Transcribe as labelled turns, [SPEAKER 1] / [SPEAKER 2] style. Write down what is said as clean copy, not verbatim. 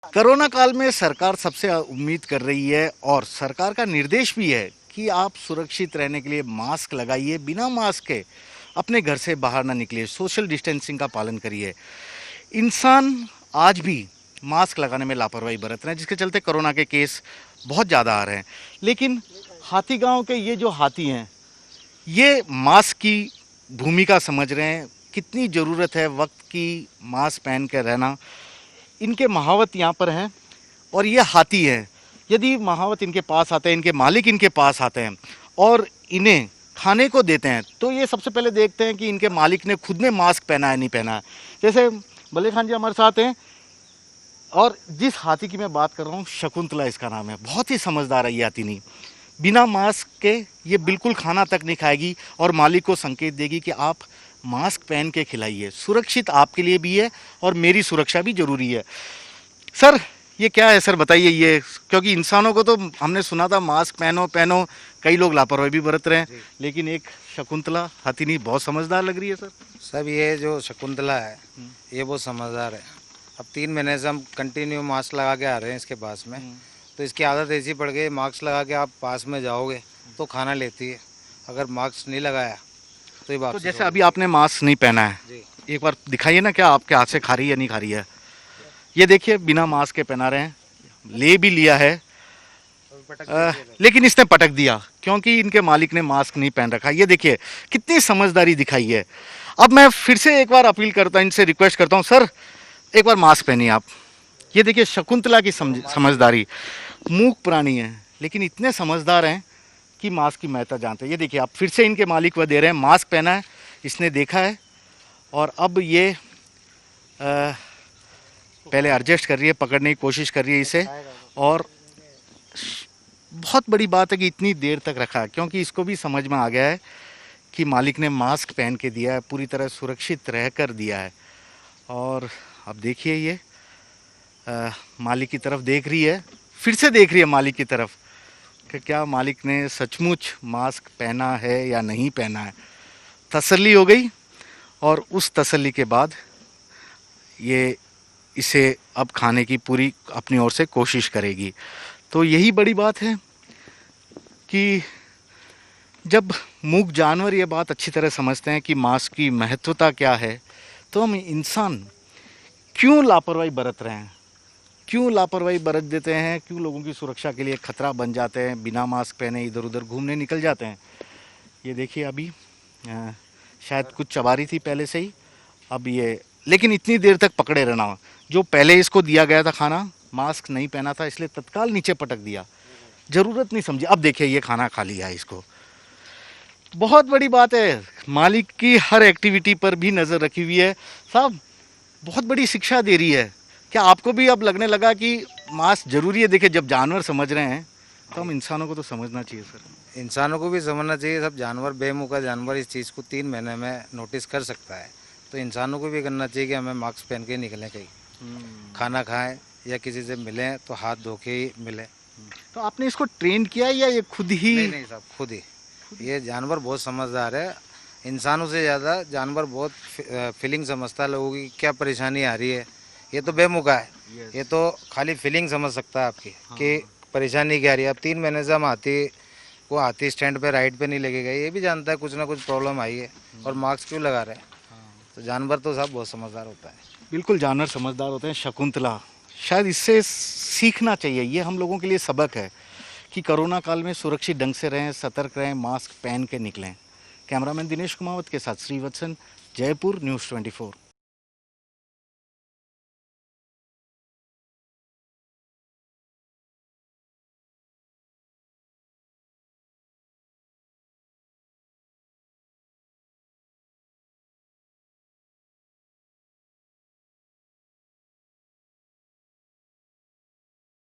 [SPEAKER 1] Corona काल में सरकार सबसे उम्मीद कर रही है और सरकार का निर्देश भी है कि आप सुरक्षित रहने के लिए मास्क लगाइए, बिना मास्क के अपने घर से बाहर ना निकलिए, सोशल डिस्टेंसिंग का पालन करिए। इंसान आज भी मास्क लगाने में लापरवाही बरत रहे हैं, जिसके चलते कोरोना के केस बहुत ज़्यादा आ रहे हैं। लेकिन हाथी गांव के ये जो हाथी हैं, ये मास्क की भूमिका समझ रहे हैं, कितनी ज़रूरत है वक्त की मास्क पहन कर रहना। इनके महावत यहाँ पर हैं और ये हाथी हैं। यदि महावत इनके पास आते हैं, इनके मालिक इनके पास आते हैं और इन्हें खाने को देते हैं, तो ये सबसे पहले देखते हैं कि इनके मालिक ने खुद ने मास्क पहना है नहीं पहना है। जैसे बल्ले खान जी हमारे साथ हैं और जिस हाथी की मैं बात कर रहा हूँ, शकुंतला इसका नाम है। बहुत ही समझदार है ये हाथीनी। बिना मास्क के ये बिल्कुल खाना तक नहीं खाएगी और मालिक को संकेत देगी कि आप मास्क पहन के खिलाइए, सुरक्षित आपके लिए भी है और मेरी सुरक्षा भी जरूरी है। सर ये क्या है सर, बताइए ये, क्योंकि इंसानों को तो हमने सुना था मास्क पहनो पहनो, कई लोग लापरवाही भी बरत रहे हैं, लेकिन एक शकुंतला हाथीनी बहुत समझदार लग रही है सर।
[SPEAKER 2] सब ये जो शकुंतला है ये बहुत समझदार है। अब 3 महीने से हम कंटिन्यू मास्क लगा के आ रहे हैं इसके पास में, तो इसकी आदत ऐसी पड़ गई, मास्क लगा के आप पास में जाओगे तो खाना लेती है, अगर मास्क नहीं लगाया तो ये बात।
[SPEAKER 1] तो जैसे अभी आपने मास्क नहीं पहना है, एक बार दिखाइए ना, क्या आपके हाथ से खा रही है या नहीं खा रही है। ये देखिए बिना मास्क के पहना रहे हैं, ले भी लिया है लेकिन इसने पटक दिया क्योंकि इनके मालिक ने मास्क नहीं पहन रखा। ये देखिए कितनी समझदारी दिखाई है। अब मैं फिर से एक बार अपील करता हूँ, इनसे रिक्वेस्ट करता हूँ, सर एक बार मास्क पहनिए आप। ये देखिए शकुंतला की समझदारी। मूक प्राणी है लेकिन इतने समझदार हैं कि मास्क की महत्ता जानते हैं। ये देखिए आप फिर से इनके मालिक वह दे रहे हैं, मास्क पहना है, इसने देखा है और अब ये पहले एडजस्ट कर रही है, पकड़ने की कोशिश कर रही है इसे। और बहुत बड़ी बात है कि इतनी देर तक रखा, क्योंकि इसको भी समझ में आ गया है कि मालिक ने मास्क पहन के दिया है, पूरी तरह सुरक्षित रह कर दिया है। और अब देखिए ये मालिक की तरफ देख रही है, फिर से देख रही है मालिक की तरफ कि क्या मालिक ने सचमुच मास्क पहना है या नहीं पहना है। तसल्ली हो गई और उस तसल्ली के बाद ये इसे अब खाने की पूरी अपनी ओर से कोशिश करेगी। तो यही बड़ी बात है कि जब मूक जानवर ये बात अच्छी तरह समझते हैं कि मास्क की महत्वता क्या है, तो हम इंसान क्यों लापरवाही बरत रहे हैं, क्यों लापरवाही बरत देते हैं, क्यों लोगों की सुरक्षा के लिए खतरा बन जाते हैं, बिना मास्क पहने इधर उधर घूमने निकल जाते हैं। ये देखिए अभी शायद कुछ चबा रही थी पहले से ही, अब ये, लेकिन इतनी देर तक पकड़े रहना। जो पहले इसको दिया गया था खाना, मास्क नहीं पहना था इसलिए तत्काल नीचे पटक दिया, ज़रूरत नहीं समझी। अब देखिए ये खाना खा लिया है इसको। बहुत बड़ी बात है, मालिक की हर एक्टिविटी पर भी नज़र रखी हुई है। साहब बहुत बड़ी शिक्षा दे रही है। क्या आपको भी अब लगने लगा कि मास्क जरूरी है? देखिए जब जानवर समझ रहे हैं तो हम इंसानों को तो समझना चाहिए सर।
[SPEAKER 2] इंसानों को भी समझना चाहिए। सब जानवर, बेमुखा जानवर इस चीज़ को 3 महीने में नोटिस कर सकता है, तो इंसानों को भी करना चाहिए कि हमें मास्क पहन के निकलें, कहीं खाना खाएं या किसी से मिलें तो हाथ धो के ही मिलें।
[SPEAKER 1] तो आपने इसको ट्रेन किया या ये खुद ही?
[SPEAKER 2] नहीं साहब, खुद ही। ये जानवर बहुत समझदार है, इंसानों से ज़्यादा जानवर बहुत फीलिंग समझता है, लोगों की क्या परेशानी आ रही है। ये तो बेमुखा है, ये तो खाली फीलिंग समझ सकता है आपकी कि परेशानी क्या आ रही है। अब 3 महीने से हम हाथी स्टैंड पे राइड पे नहीं लेके गए, ये भी जानता है कुछ ना कुछ प्रॉब्लम आई है और मास्क क्यों लगा रहे हैं। तो जानवर तो सब बहुत समझदार होता है।
[SPEAKER 1] बिल्कुल जानवर समझदार होते हैं। शकुंतला, शायद इससे सीखना चाहिए, ये हम लोगों के लिए सबक है कि कोरोना काल में सुरक्षित ढंग से रहें, सतर्क रहें, मास्क पहन के निकलें। कैमरामैन दिनेश कुमावत के साथ श्रीवत्सन, जयपुर, न्यूज़ 24।